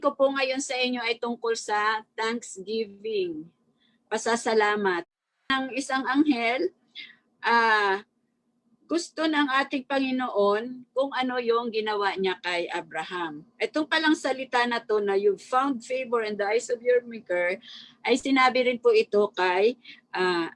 ko po ngayon sa inyo ay tungkol sa Thanksgiving, pasasalamat. Ang isang anghel, gusto ng ating Panginoon kung ano yung ginawa niya kay Abraham. Itong palang salita na to na "you found favor in the eyes of your maker" ay sinabi rin po ito kay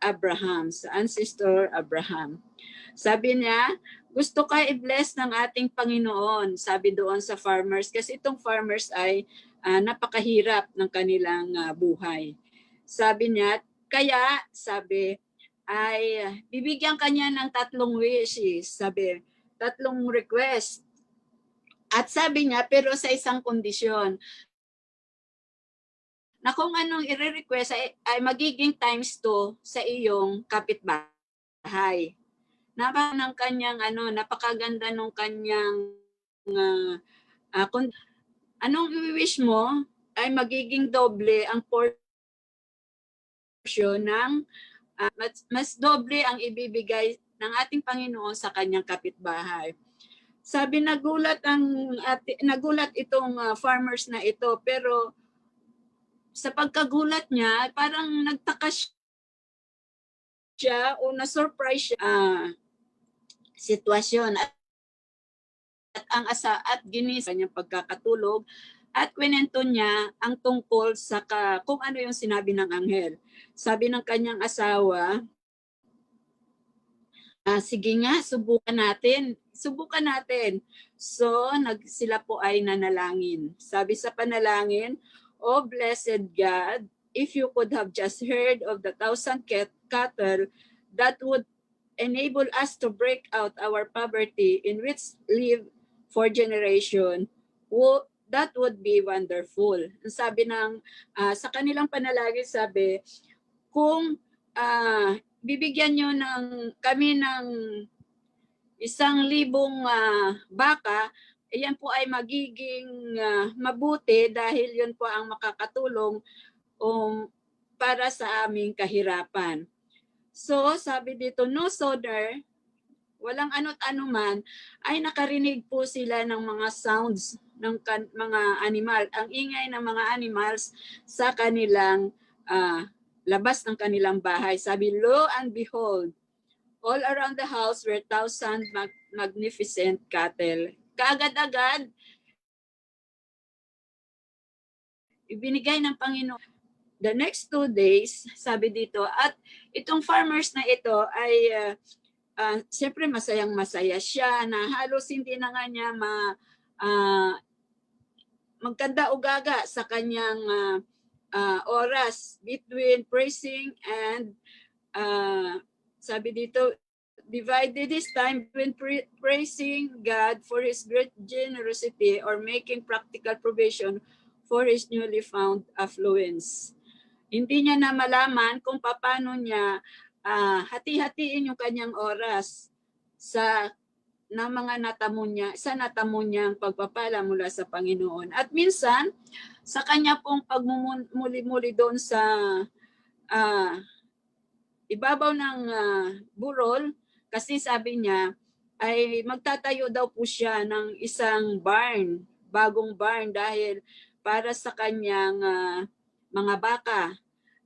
Abraham, sa ancestor Abraham. Sabi niya, gusto ka i-bless ng ating Panginoon, sabi doon sa farmers, kasi itong farmers ay napakahirap ng kanilang buhay. Sabi niya, kaya sabi, ay bibigyan kanya ng 3 wishes, sabi, 3 request. At sabi niya, pero sa isang kondisyon, na kung anong i-request ay magiging *2 sa iyong kapitbahay. Ng kanyang napakaganda ng kanyang kung anong i-wish mo ay magiging doble ang portion ng mas doble ang ibibigay ng ating Panginoon sa kanyang kapitbahay. Sabi, nagulat itong farmers na ito, pero sa pagkagulat niya, parang nagtaka siya o na-surprise siya sitwasyon at ginis kanyang pagkakatulog at kwento niya ang tungkol sa kung ano yung sinabi ng anghel. Sabi ng kanyang asawa, sige nga, subukan natin. So, sila po ay nanalangin. Sabi sa panalangin, "Oh blessed God, if you could have just heard of the 1,000 cattle that would enable us to break out our poverty in which live for generation, that would be wonderful." Sabi sa kanilang panalangin, sabi, kung bibigyan nyo kami ng 1,000 baka, yan po ay magiging mabuti dahil yun po ang makakatulong para sa aming kahirapan. So, sabi dito, no sooner, walang ano't anuman, ay nakarinig po sila ng mga sounds ng mga animal, ang ingay ng mga animals sa kanilang labas ng kanilang bahay. Sabi, lo and behold, all around the house were 1,000 magnificent cattle. Kaagad-agad, ibinigay ng Panginoon. The next 2 days, sabi dito, at itong farmers na ito ay siyempre masayang-masaya siya na halos hindi na nga niya magkanda-ugaga sa kanyang oras between praising and sabi dito, divided his time between praising God for His great generosity or making practical provision for his newly found affluence. Hindi niya na malaman kung paano niya hati-hatiin yung kanyang oras ng mga natamo niyang pagpapala mula sa Panginoon. At minsan, sa kanya pong pagmumuli-muli doon sa ibabaw ng burol, kasi sabi niya, ay magtatayo daw po siya ng isang bagong barn dahil para sa kanyang mga baka.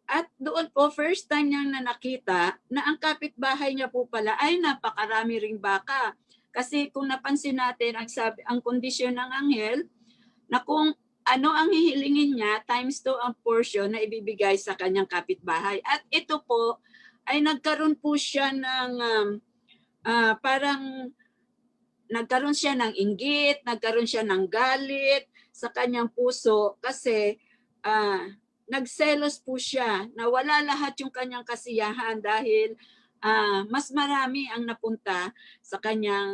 At doon po, first time niyang nakita na ang kapitbahay niya po pala ay napakarami ring baka. Kasi kung napansin natin, ang kondisyon ng anghel, na kung ano ang hihilingin niya, *2 ang portion na ibibigay sa kanyang kapitbahay. At ito po, ay nagkaroon po siya ng parang nagkaroon siya ng inggit, nagkaroon siya ng galit sa kanyang puso kasi nagselos po siya na wala lahat yung kanyang kasiyahan dahil mas marami ang napunta sa kanyang,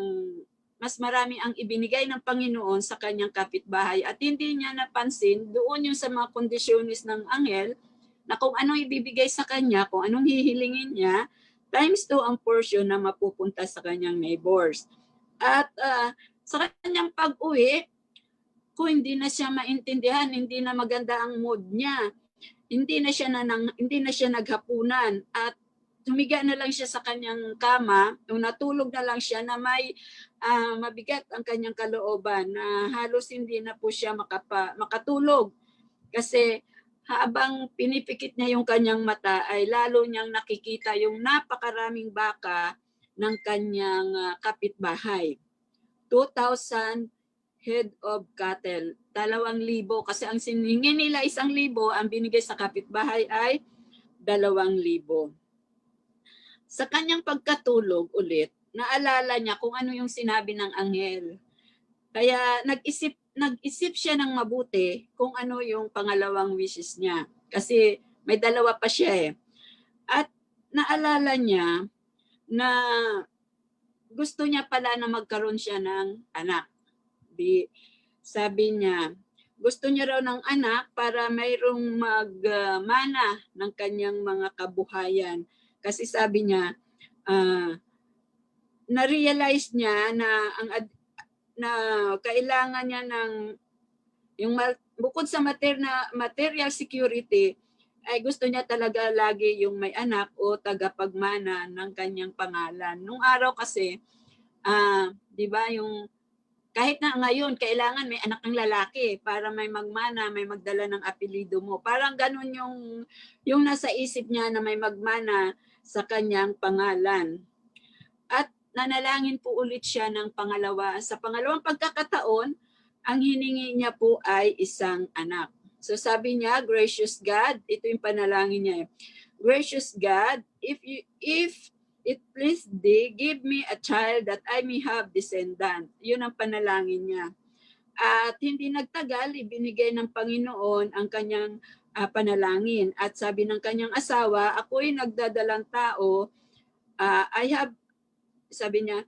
mas marami ang ibinigay ng Panginoon sa kanyang kapitbahay at hindi niya napansin doon yung sa mga kondisyonis ng anghel na kung anong ibibigay sa kanya, kung anong hihilingin niya, *2 ang portion na mapupunta sa kanyang neighbors. At sa kanyang pag-uwi, kung hindi na siya maintindihan, hindi na maganda ang mood niya, hindi na siya naghapunan at humiga na lang siya sa kanyang kama, o natulog na lang siya na may mabigat ang kanyang kalooban na halos hindi na po siya makatulog. Kasi habang pinipikit niya yung kanyang mata ay lalo niyang nakikita yung napakaraming baka ng kanyang kapitbahay. 2,000 head of cattle. 2,000 kasi ang siningi nila 1,000, ang binigay sa kapitbahay ay 2,000. Sa kanyang pagkatulog ulit, naalala niya kung ano yung sinabi ng anghel. Kaya nag-isip siya ng mabuti kung ano yung pangalawang wishes niya. Kasi may dalawa pa siya eh. At naalala niya na gusto niya pala na magkaroon siya ng anak. Sabi niya, gusto niya raw ng anak para mayroong magmana ng kanyang mga kabuhayan. Kasi sabi niya, na-realize niya na kailangan niya ng yung bukod sa material security, ay gusto niya talaga lagi yung may anak o tagapagmana ng kanyang pangalan. Nung araw kasi, 'di ba, yung kahit na ngayon kailangan may anak ng lalaki para may magmana, may magdala ng apelyido mo. Parang ganun yung nasa isip niya na may magmana sa kanyang pangalan. At nanalangin po ulit siya ng pangalawa. Sa pangalawang pagkakataon, ang hiningi niya po ay isang anak. So sabi niya, gracious God, ito yung panalangin niya. Gracious God, if it please thee, give me a child that I may have descendant. Yun ang panalangin niya. At hindi nagtagal, ibinigay ng Panginoon ang kanyang panalangin. At sabi ng kanyang asawa, ako'y nagdadalang tao, sabi niya,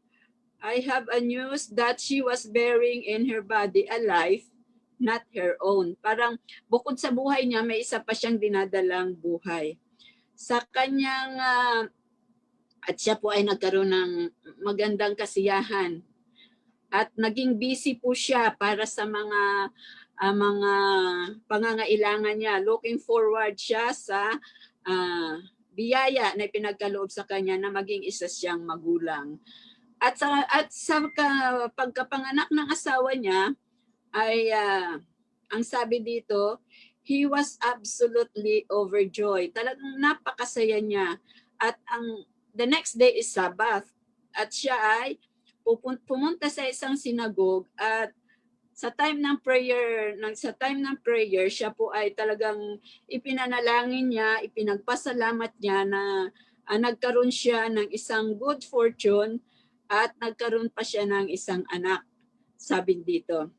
I have a news that she was bearing in her body a life, not her own. Parang bukod sa buhay niya, may isa pa siyang dinadalang buhay. Sa kanyang, at siya po ay nagkaroon ng magandang kasiyahan. At naging busy po siya para sa mga pangangailangan niya. Looking forward siya sa biyaya na ipinagkaloob sa kanya na maging isa siyang magulang. At sa pagkapanganak ng asawa niya ay ang sabi dito, he was absolutely overjoyed. Talagang napakasaya niya. At the next day is Sabbath. At siya ay pumunta sa isang sinagog at sa time ng prayer, siya po ay talagang ipinanalangin niya, ipinagpasalamat niya na nagkaroon siya ng isang good fortune at nagkaroon pa siya ng isang anak, sabi dito.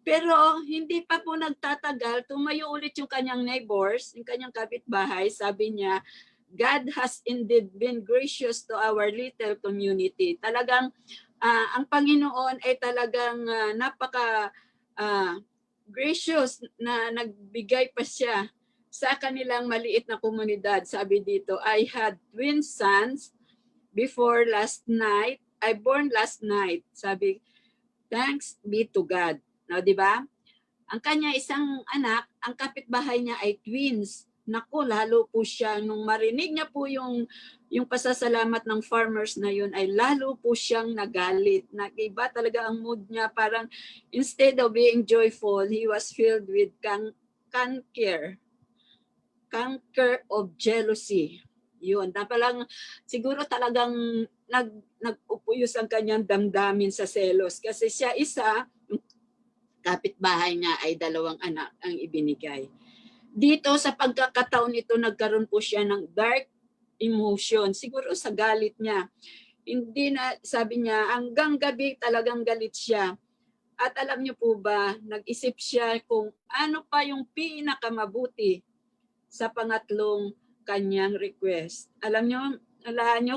Pero hindi pa po nagtatagal, tumayo ulit yung kanyang neighbors, yung kanyang kapitbahay, sabi niya, God has indeed been gracious to our little community. Talagang ang Panginoon ay talagang gracious na nagbigay pa siya sa kanilang maliit na komunidad. Sabi dito, I had twin sons before last night. I born last night. Sabi, thanks be to God. No, di ba? Ang kanya isang anak, ang kapitbahay niya ay twins. Naku, lalo po siya, nung marinig niya po yung pasasalamat ng farmers na yun, ay lalo po siyang nagalit. Iba talaga ang mood niya. Parang instead of being joyful, he was filled with canker of jealousy. Yun. Palang, siguro talagang nag-upuyos ang kanyang damdamin sa selos. Kasi siya isa, kapitbahay niya ay 2 anak ang ibinigay. Dito sa pagkakataon ito, nagkaroon po siya ng dark emotion. Siguro sa galit niya. Hindi na, sabi niya, hanggang gabi talagang galit siya. At alam niyo po ba, nag-isip siya kung ano pa yung pinakamabuti sa pangatlong kanyang request. Alam niyo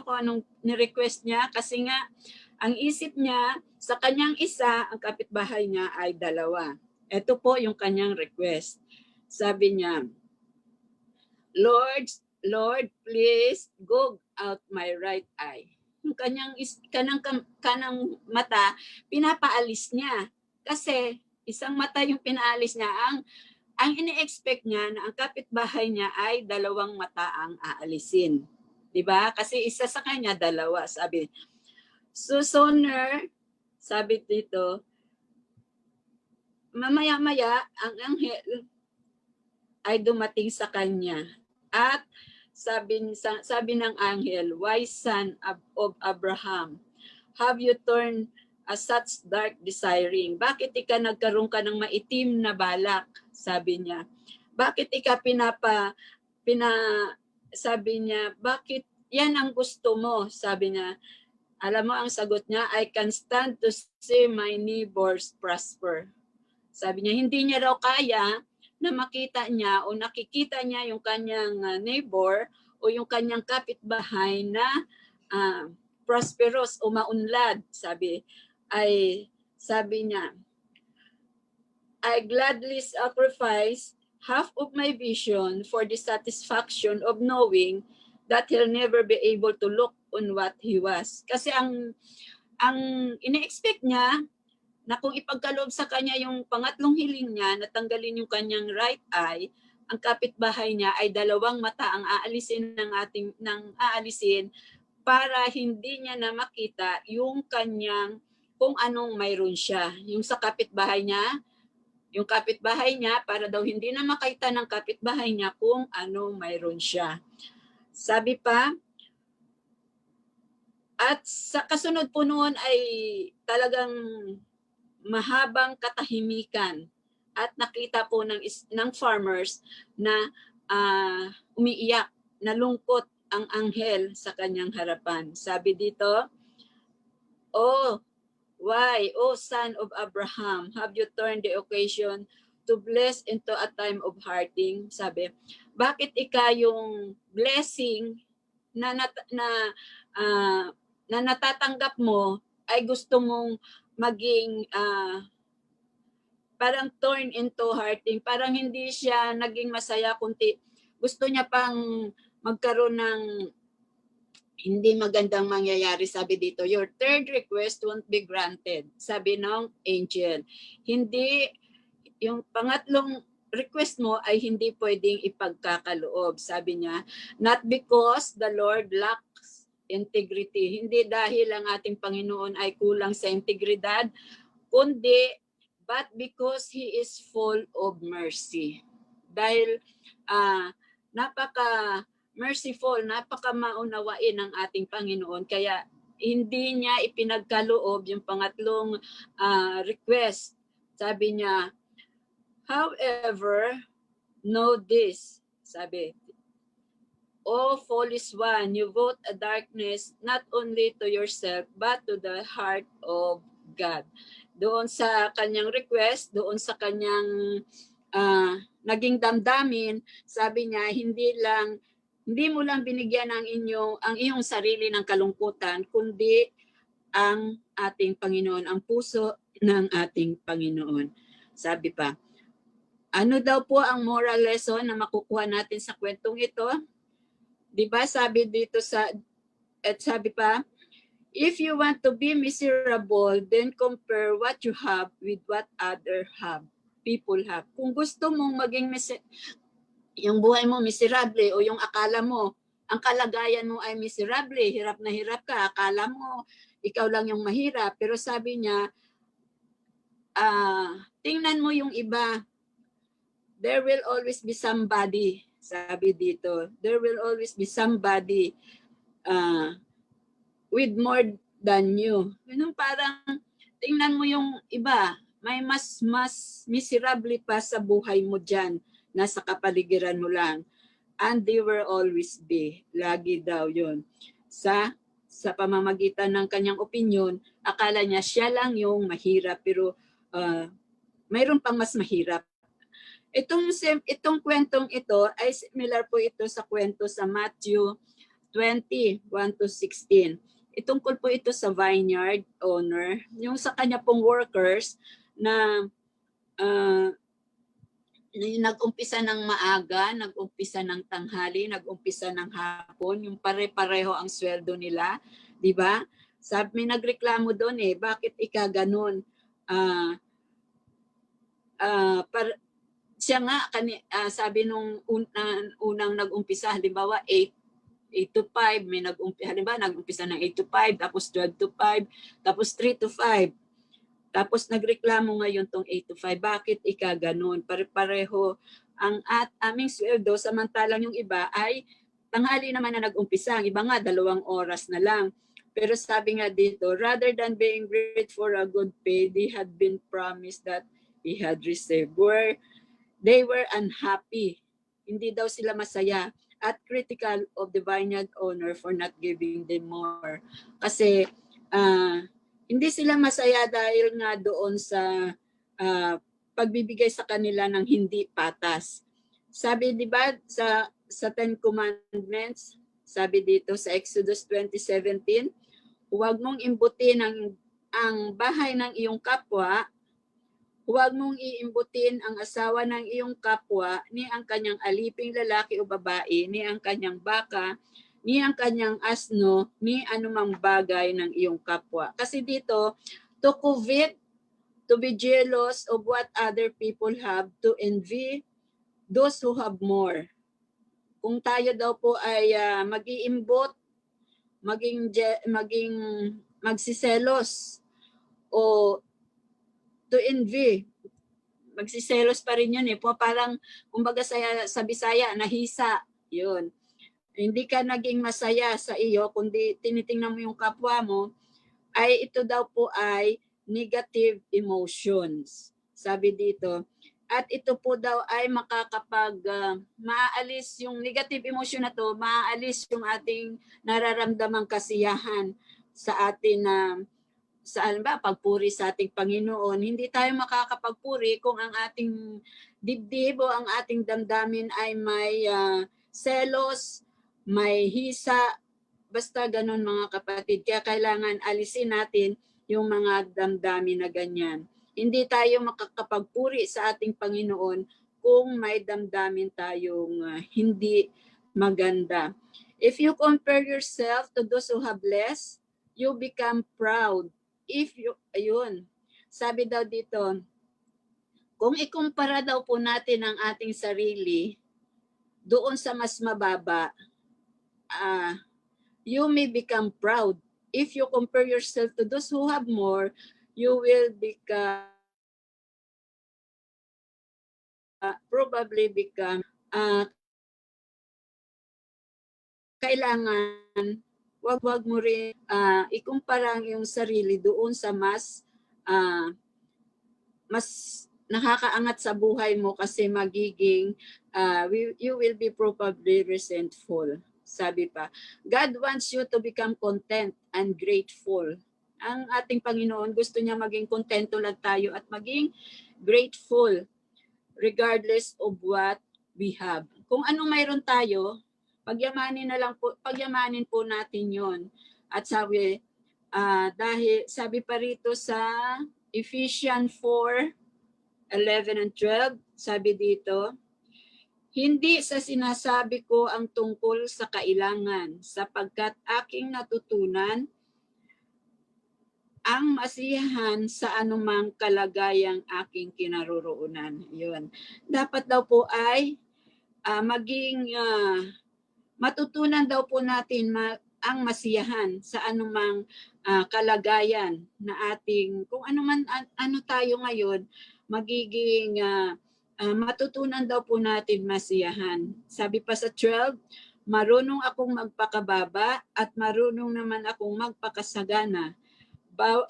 kung anong ni-request niya? Kasi nga, ang isip niya, sa kanyang isa, ang kapitbahay niya ay 2. Ito po yung kanyang request. Sabi niya, Lord, please gouge out my right eye. Yung kanang mata, pinapaalis niya. Kasi isang mata yung pinaalis niya. Ang ini-expect niya na ang kapitbahay niya ay 2 mata ang aalisin. 'Di ba? Kasi isa sa kanya, dalawa. Sabi, so sooner, sabi dito, mamaya-maya, ang anghel ay dumating sa kanya. At sabi ng anghel, wise son of Abraham, have you turned such dark desiring? Bakit nagkaroon ka ng maitim na balak? Sabi niya. Bakit sabi niya, bakit yan ang gusto mo? Sabi niya. Alam mo ang sagot niya, I can stand to see my neighbors prosper. Sabi niya, hindi niya raw kaya na makita niya o nakikita niya yung kanyang neighbor o yung kanyang kapitbahay na prosperous o maunlad. Sabi niya, I gladly sacrifice half of my vision for the satisfaction of knowing that he'll never be able to look on what he was. Kasi ang ine-expect niya na kung ipagkaloob sa kanya yung pangatlong hiling niya, natanggalin yung kanyang right eye, ang kapitbahay niya ay dalawang mata ang aalisin para hindi niya na makita yung kanyang kung anong mayroon siya. Yung sa kapitbahay niya, para daw hindi na makita ng kapitbahay niya kung anong mayroon siya. Sabi pa, at sa kasunod po noon ay talagang mahabang katahimikan at nakita po ng farmers na umiiyak, nalungkot ang anghel sa kanyang harapan. Sabi dito, oh, why, O son of Abraham, have you turned the occasion to bless into a time of hurting? Sabi, bakit yung blessing na natatanggap mo ay gusto mong maging parang turn into hurting, parang hindi siya naging masaya, kundi gusto niya pang magkaroon ng hindi magandang mangyayari. Sabi dito, your third request won't be granted. Sabi ng angel, hindi, yung pangatlong request mo ay hindi pwedeng ipagkakaloob. Sabi niya, not because the Lord lacks integrity, hindi dahil ang ating Panginoon ay kulang sa integridad, kundi but because He is full of mercy. Dahil napaka-merciful, napaka-maunawain ng ating Panginoon, kaya hindi niya ipinagkaloob yung pangatlong request. Sabi niya, however, know this, sabi, O foolish one, you vote a darkness not only to yourself but to the heart of God. Doon sa kanyang request, doon sa kanyang naging damdamin, sabi niya, hindi mo lang binigyan ang iyong sarili ng kalungkutan, kundi ang ating Panginoon, ang puso ng ating Panginoon. Sabi pa, ano daw po ang moral lesson na makukuha natin sa kwentong ito? Diba sabi dito sabi pa, if you want to be miserable, then compare what you have with what other people have. Kung gusto mong maging yung buhay mo miserable o yung akala mo, ang kalagayan mo ay miserable, hirap na hirap ka, akala mo ikaw lang yung mahirap, pero sabi niya, tingnan mo yung iba, there will always be somebody. Sabi dito, there will always be somebody with more than you. Yung parang tingnan mo yung iba, may mas miserable pa sa buhay mo dyan, nasa kapaligiran mo lang. And they will always be. Lagi daw yun. Sa pamamagitan ng kanyang opinion, akala niya siya lang yung mahirap, pero mayroon pang mas mahirap. Itong kwentong ito ay similar po ito sa kwento sa Matthew 20:1-16. Itungkol po ito sa vineyard owner, yung sa kanya pong workers na nag-umpisa ng maaga, nag-umpisa ng tanghali, nag-umpisa ng hapon, yung pare-pareho ang sweldo nila, di ba? May nagreklamo doon bakit ganun? Siya nga, sabi nung unang nag-umpisa, halimbawa 8 8 to 5, may halimbawa nag-umpisa ng 8 to 5, tapos 12 to 5, tapos 3 to 5. Tapos nagreklamo ngayon tong 8 to 5. Bakit ikaganon? Pare-pareho ang aming sweldo, samantalang yung iba ay tanghali naman na nag-umpisa. Ang iba nga 2 oras na lang. Pero sabi nga dito, rather than being great for a good pay, they had been promised that he had received. They were unhappy. Hindi daw sila masaya at critical of the vineyard owner for not giving them more. Kasi hindi sila masaya dahil nga doon sa pagbibigay sa kanila ng hindi patas. Sabi, di ba, sa Ten Commandments, sabi dito sa Exodus 20:17, huwag mong imbutin ang bahay ng iyong kapwa, huwag mong iimbutin ang asawa ng iyong kapwa, ni ang kanyang aliping lalaki o babae, ni ang kanyang baka, ni ang kanyang asno, ni anumang bagay ng iyong kapwa. Kasi dito, to covet, to be jealous of what other people have, to envy those who have more. Kung tayo daw po ay mag-iimbot, maging magsiselos, o to envy, magsiselos pa rin yun eh. Parang, kumbaga sa Bisaya, nahisa, yun. Hindi ka naging masaya sa iyo, kundi tinitingnan mo yung kapwa mo, ay ito daw po ay negative emotions. Sabi dito, at ito po daw ay maaalis yung negative emotion na to, maaalis yung ating nararamdamang kasiyahan sa atin na saan ba pagpuri sa ating Panginoon. Hindi tayo makakapagpuri kung ang ating dibdib o ang ating damdamin ay may selos, may hisa, basta ganun mga kapatid. Kaya kailangan alisin natin yung mga damdamin na ganyan. Hindi tayo makakapagpuri sa ating Panginoon kung may damdamin tayong hindi maganda. If you compare yourself to those who have less, you become proud. Sabi daw dito, kung ikumpara daw po natin ang ating sarili doon sa mas mababa, you may become proud. If you compare yourself to those who have more, you will probably become kailangan wag mo rin ikumpara ang iyong sarili doon sa mas nakakaangat sa buhay mo kasi magiging you will be probably resentful. Sabi pa, God wants you to become content and grateful. Ang ating Panginoon gusto niya maging kontento lang tayo at maging grateful regardless of what we have. Kung anong mayroon tayo, pagyamanin po natin 'yon. At sabi dahil sabi pa rito sa Ephesians 4:11 and 12, sabi dito, hindi sa sinasabi ko ang tungkol sa kailangan, sapagkat aking natutunan ang masiyahan sa anumang kalagayang aking kinaroroonan. 'Yun. Dapat daw po ay maging matutunan daw po natin ang masiyahan sa anumang kalagayan na ating, kung ano tayo ngayon, magiging matutunan daw po natin masiyahan. Sabi pa sa 12, marunong akong magpakababa at marunong naman akong magpakasagana.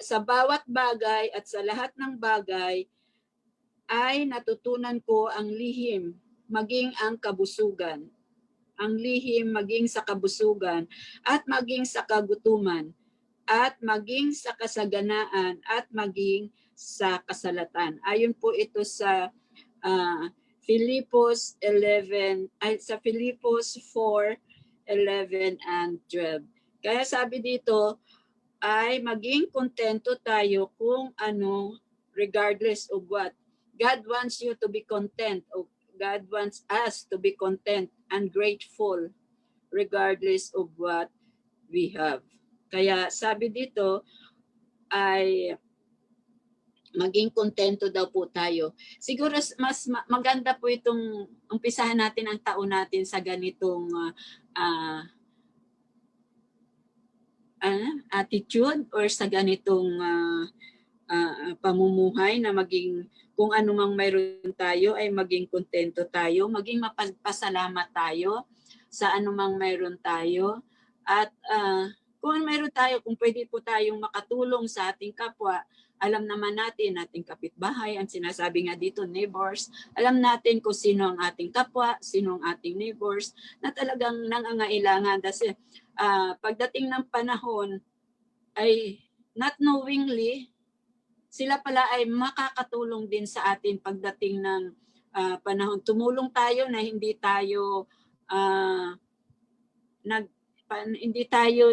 Sa bawat bagay at sa lahat ng bagay ay natutunan ko ang lihim, maging ang kabusugan. Ang lihim maging sa kabusugan at maging sa kagutuman at maging sa kasaganaan at maging sa kasalatan. Ayon po ito sa Filipos 4:11 and 12. Kaya sabi dito ay maging kontento tayo kung ano, regardless of what. God wants you to be content. God wants us to be content and grateful regardless of what we have. Kaya sabi dito ay maging kontento daw po tayo. Siguro mas maganda po itong umpisahan natin ang taon natin sa ganitong attitude or sa ganitong pamumuhay na maging kung ano mang mayroon tayo ay maging kontento tayo, maging mapagpasalamat tayo sa anumang mayroon tayo. At kung mayroon tayo, kung pwede po tayong makatulong sa ating kapwa, alam naman natin, ating kapitbahay, ang sinasabi nga dito, neighbors, alam natin kung sino ang ating kapwa, sino ang ating neighbors, na talagang nangangailangan. Kasi pagdating ng panahon, ay not knowingly, sila pala ay makakatulong din sa atin pagdating ng panahon. Tumulong tayo na hindi tayo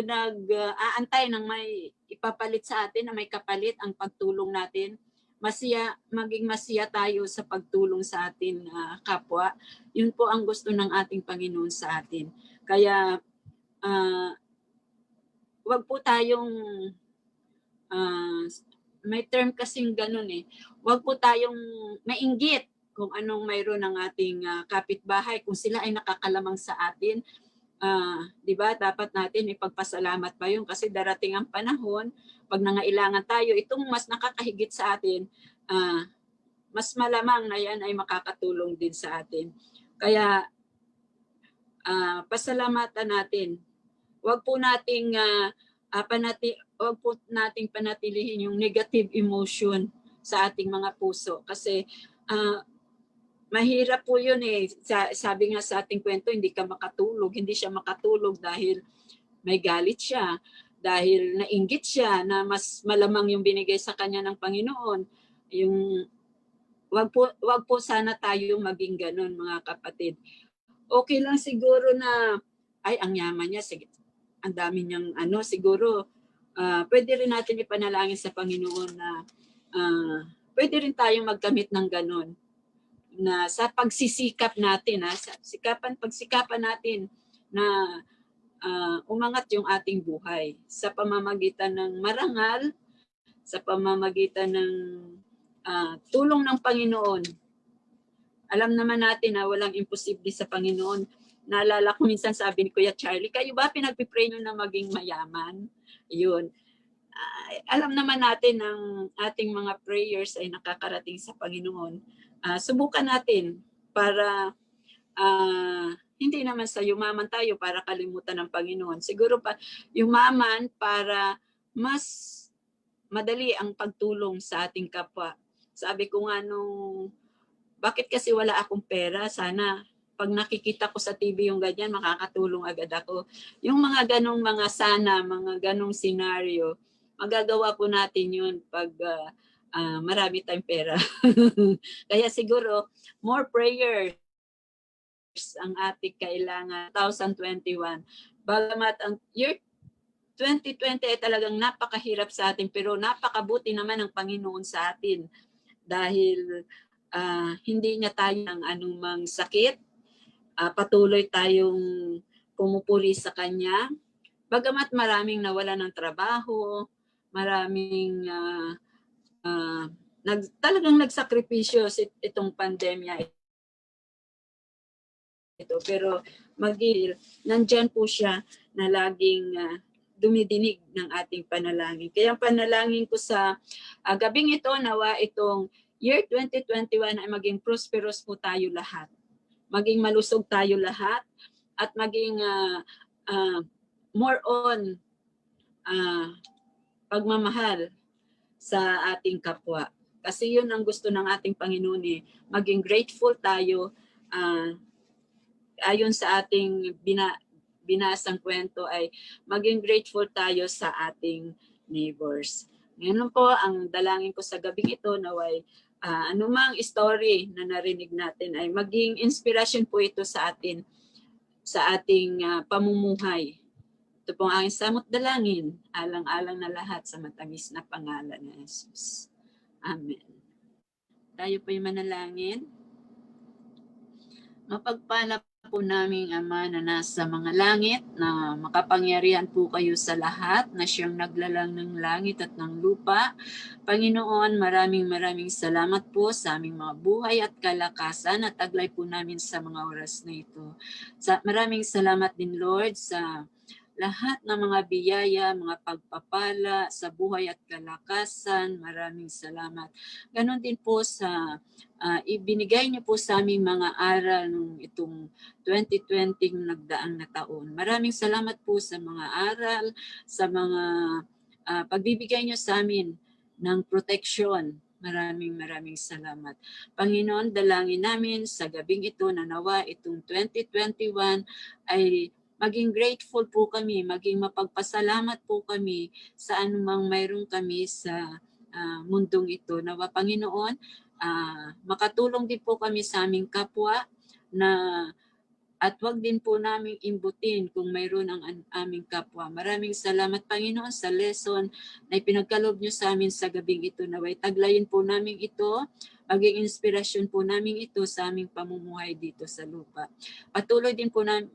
nag-aantay ng may ipapalit sa atin, na may kapalit ang pagtulong natin. Maging masaya tayo sa pagtulong sa atin kapwa. Yun po ang gusto ng ating Panginoon sa atin. Kaya wag po tayong may term kasing ganun wag po tayong mainggit kung anong mayroon ng ating kapitbahay. Kung sila ay nakakalamang sa atin, di ba, dapat natin ipagpasalamat pa yun, kasi darating ang panahon, pag nangailangan tayo, itong mas nakakahigit sa atin, mas malamang na yan ay makakatulong din sa atin. Kaya pasalamatan natin. Wag po nating wag po nating panatilihin yung negative emotion sa ating mga puso, kasi mahirap po yun sabi nga sa ating kwento, hindi siya makatulog dahil may galit siya, dahil nainggit siya na mas malamang yung binigay sa kanya ng Panginoon. Yung wag po sana tayo maging ganun, mga kapatid. Okay lang siguro na ang yaman niya, sige, ang dami niyang siguro pwede rin natin ipanalangin sa Panginoon na pwede rin tayong magkamit ng ganun, na sa pagsisikap natin, pagsikapan natin na umangat yung ating buhay sa pamamagitan ng marangal, sa pamamagitan ng tulong ng Panginoon. Alam naman natin na walang imposible sa Panginoon. Naalala ko minsan, sabi ni Kuya Charlie, kayo ba pinagpipray nyo na maging mayaman? Yun. Alam naman natin ng ating mga prayers ay nakakarating sa Panginoon. Subukan natin para hindi naman sa yumaman tayo para kalimutan ng Panginoon. Siguro pa yumaman para mas madali ang pagtulong sa ating kapwa. Sabi ko nga bakit kasi wala akong pera? Sana pag nakikita ko sa TV yung ganyan, makakatulong agad ako. Yung mga ganong mga mga ganong senaryo, magagawa po natin yun pag marami tayong pera. Kaya siguro, more prayers ang ating kailangan. 2021. Bagamat ang year 2020 ay talagang napakahirap sa atin, pero napakabuti naman ng Panginoon sa atin. Dahil hindi niya tayo ng anumang sakit. Patuloy tayong pumupuri sa Kanya. Bagamat maraming nawala ng trabaho, maraming talagang nagsakripisyo itong pandemya ito. Pero nandyan po siya na laging dumidinig ng ating panalangin. Kaya ang panalangin ko sa gabing ito, nawa itong year 2021 ay maging prosperous po tayo lahat. Maging malusog tayo lahat at maging more on pagmamahal sa ating kapwa. Kasi yun ang gusto ng ating Panginoon maging grateful tayo ayon sa ating binasang kwento ay maging grateful tayo sa ating neighbors. Ngayon po ang dalangin ko sa gabing ito naway anumang story na narinig natin ay maging inspirasyon po ito sa atin sa ating pamumuhay. Ito po ang aking samot dalangin, alang-alang na lahat sa matamis na pangalan ni Jesus. Amen. Tayo po yung manalangin. Mapagpala po naming Ama na nasa mga langit, na makapangyarihan po kayo sa lahat, na siyang naglalang ng langit at ng lupa. Panginoon, maraming salamat po sa aming mga buhay at kalakasan at taglay po namin sa mga oras na ito. Maraming salamat din, Lord, sa lahat ng mga biyaya, mga pagpapala sa buhay at kalakasan. Maraming salamat. Ganon din po sa ibinigay niyo po sa aming mga aral nung itong 2020 nagdaang na taon. Maraming salamat po sa mga aral, sa mga pagbibigay niyo sa amin ng proteksyon. Maraming salamat. Panginoon, dalangin namin sa gabing ito na nawa itong 2021 ay maging grateful po kami, maging mapagpasalamat po kami sa anumang mayroon kami sa mundong ito. Nawa Panginoon, makatulong din po kami sa aming kapwa na at wag din po namin imbutin kung mayroon ang aming kapwa. Maraming salamat Panginoon sa lesson na ipinagkaloob niyo sa amin sa gabing ito. Naway taglayin po namin ito, maging inspirasyon po namin ito sa aming pamumuhay dito sa lupa. Patuloy din po namin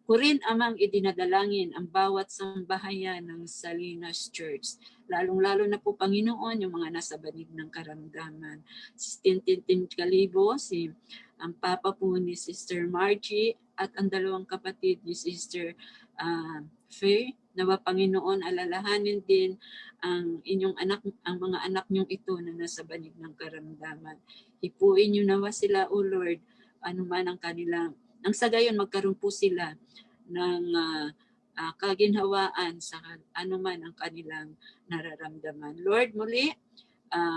ko rin amang idinadalangin ang bawat sambahayan ng Salinas Church. Lalong-lalo na po Panginoon yung mga nasa banig ng karamdaman. Si Tintin Calibo, ang papa po ni Sister Margie at ang dalawang kapatid ni Sister Faye. Nawa Panginoon, alalahanin din ang inyong anak, ang mga anak niyong ito na nasa banig ng karamdaman. Hipuin niyo nawa sila, O Lord, anuman ang kanilang nang sa gayon magkaroon po sila ng kaginhawaan sa anuman ang kanilang nararamdaman. Lord, muli,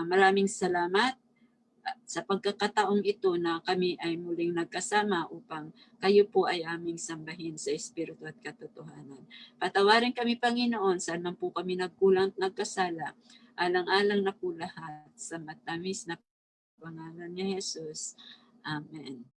maraming salamat sa pagkakataong ito na kami ay muling nagkasama upang kayo po ay aming sambahin sa Espiritu at katotohanan. Patawarin kami, Panginoon, saan man po kami nagkulang at nagkasala, alang-alang na po lahat sa matamis na pangalan ni Jesus. Amen.